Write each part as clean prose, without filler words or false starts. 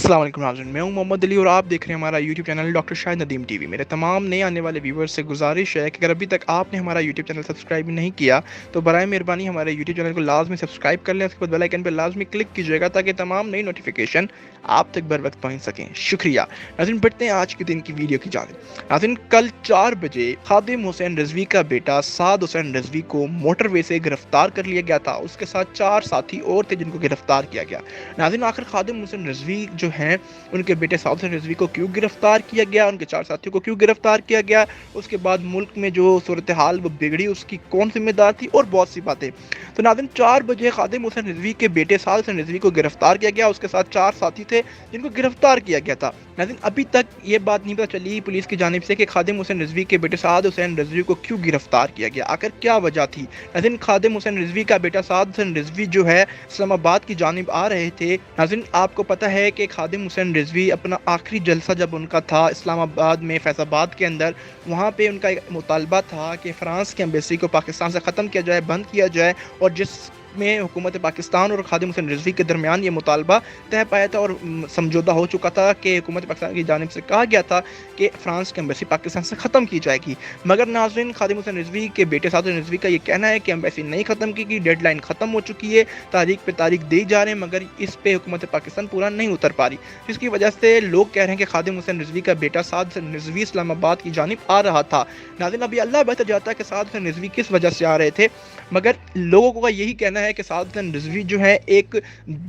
अस्सलाम वालेकुम नाज़रीन, मैं हूं मोहम्मद अली और आप देख रहे हैं हमारा YouTube channel doctor Shahid Nadeem TV. मेरे तमाम नए आने वाले व्यूवर्स से गुजारिश है कि अगर अभी तक आपने हमारा यूट्यूब चैनल सब्सक्राइब नहीं किया तो बराए मेहरबानी हमारे यूट्यूब चैनल को लाजमी सब्सक्राइब कर लें। उसके बाद बेल आइकन पर लाजमी क्लिक कीजिएगा ताकि तमाम नई नोटिफिकेशन आप तक बर वक्त पहुँच सकें। शुक्रिया नाज़रीन, बढ़ते हैं आज के दिन की वीडियो की जानिब। नाज़रीन, कल 4 बजे खादिम हुसैन रिजवी का बेटा साद हुसैन रिजवी को मोटरवे से गिरफ्तार कर लिया गया था। उसके साथ 4 साथी और थे जिनको गिरफ्तार किया गया। नाज़रीन, आखिर खादिम हुसैन रिजवी जो हैं उनके बेटे साद हुसैन रिजवी को क्यों गिरफ्तार किया गया, उनके 4 साथियों को क्यों गिरफ्तार किया गया, उसके बाद मुल्क में जो सूरत हाल वो बिगड़ी उसकी कौन जिम्मेदार थी और बहुत सी बातें। तो नाज़रीन, 4 बजे खादिम हुसैन रिजवी के बेटे साद हुसैन रिजवी को गिरफ्तार किया गया। उसके साथ 4 साथी थे जिनको गिरफ्तार किया गया था। नाज़रीन, अभी तक ये बात नहीं पता चली पुलिस की जानिब से कि खादिम हुसैन रिजवी के बेटे साद हुसैन रिजवी को क्यों गिरफ्तार किया गया, आखिर क्या वजह थी। नाज़रीन, खादिम हुसैन रिजवी का बेटा साद हुसैन रिजवी जो है इस्लामाबाद की जानिब आ रहे थे। नाज़रीन, आपको पता है कि खादिम हुसैन रिजवी अपना आखिरी जलसा जब उनका था इस्लामाबाद में फैज़ाबाद के अंदर, वहाँ पे उनका एक मुतालबा था कि फ़्रांस की एम्बेसी को पाकिस्तान से ख़त्म किया जाए, बंद किया जाए, और जिस में हुकूमत पाकिस्तान और खादिम हुसैन रिजवी के दरमियान ये मुतालबा तय पाया था और समझौता हो चुका था कि हुकूमत पाकिस्तान की जानिब से कहा गया था कि फ़्रांस की एम्बेसी पाकिस्तान से ख़त्म की जाएगी। मगर नाज़रीन, खादिम हुसैन रिजवी के बेटे साद हुसैन रिजवी का ये कहना है कि एम्बेसी नहीं ख़त्म की गई, डेडलाइन ख़त्म हो चुकी है, तारीख पे तारीख दी जा रहे हैं, मगर इस पे हुकूमत पाकिस्तान पूरा नहीं उतर पा रही, जिसकी वजह से लोग कह रहे हैं कि खादिम हुसैन रिजवी का बेटा साद हुसैन रिजवी इस्लामाबाद की जानिब आ रहा था। नाज़रीन, अभी अल्लाह बेहतर जाता है कि साद हुसैन रिजवी किस वजह से आ रहे थे, मगर लोगों का यही कहना है कि साद हुसैन रिजवी जो है एक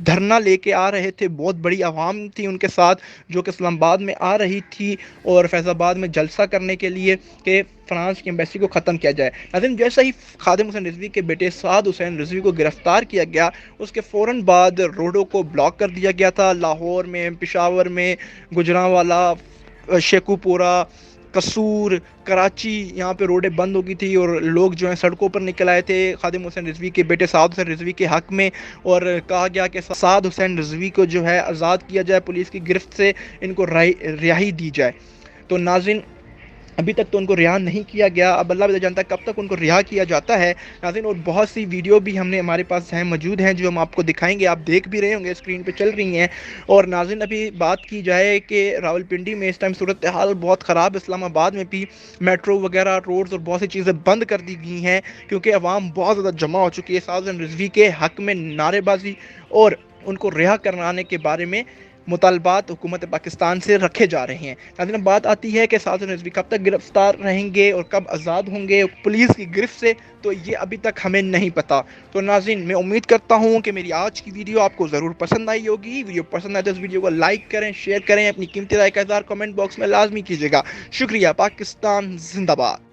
धरना लेके आ रहे थे, बहुत बड़ी आवाम थी उनके साथ जो कि इस्लामाबाद में आ रही थी और फैज़ाबाद में जलसा करने के लिए कि फ्रांस की एम्बेसी को ख़त्म किया जाए। नाज़रीन, जैसे ही खादिम हुसैन रिजवी के बेटे साद हुसैन रिजवी को गिरफ्तार किया गया, उसके फ़ौरन बाद रोडों को ब्लॉक कर दिया गया था। लाहौर में, पेशावर में, गुजरांवाला, शेखुपुरा, कसूर, कराची, यहाँ पे रोडें बंद हो गई थी और लोग जो हैं सड़कों पर निकल आए थे खादिम हुसैन रिजवी के बेटे साद हुसैन रिजवी के हक़ में, और कहा गया कि साद हुसैन रिजवी को जो है आज़ाद किया जाए, पुलिस की गिरफ्त से इनको रिहाई दी जाए। तो नाज़रीन, अभी तक तो उनको रिहा नहीं किया गया, अब अल्लाह भी जानता है कब तक उनको रिहा किया जाता है। नाज़रीन, और बहुत सी वीडियो भी हमने हमारे पास हैं मौजूद हैं जो हम आपको दिखाएंगे, आप देख भी रहे होंगे, स्क्रीन पे चल रही हैं। और नाज़रीन, अभी बात की जाए कि रावलपिंडी में इस टाइम सूरत हाल बहुत ख़राब, इस्लामाबाद में भी मेट्रो वगैरह, रोड्स और बहुत सी चीज़ें बंद कर दी गई हैं क्योंकि अवाम बहुत ज़्यादा जमा हो चुकी है। साद हुसैन रिजवी के हक़ में नारेबाजी और उनको रिहा कराने के बारे में मुतालबात हुकूमत पाकिस्तान से रखे जा रहे हैं। नाज़रीन, बात आती है कि साद हुसैन रिजवी कब तक गिरफ्तार रहेंगे और कब आज़ाद होंगे पुलिस की गिरफ्त से, तो ये अभी तक हमें नहीं पता। तो नाज़रीन, मैं उम्मीद करता हूँ कि मेरी आज की वीडियो आपको ज़रूर पसंद आई होगी। वीडियो पसंद आए तो इस वीडियो को लाइक करें, शेयर करें, अपनी कीमती राय का इज़हार कमेंट बॉक्स में लाजमी कीजिएगा। शुक्रिया। पाकिस्तान जिंदाबाद।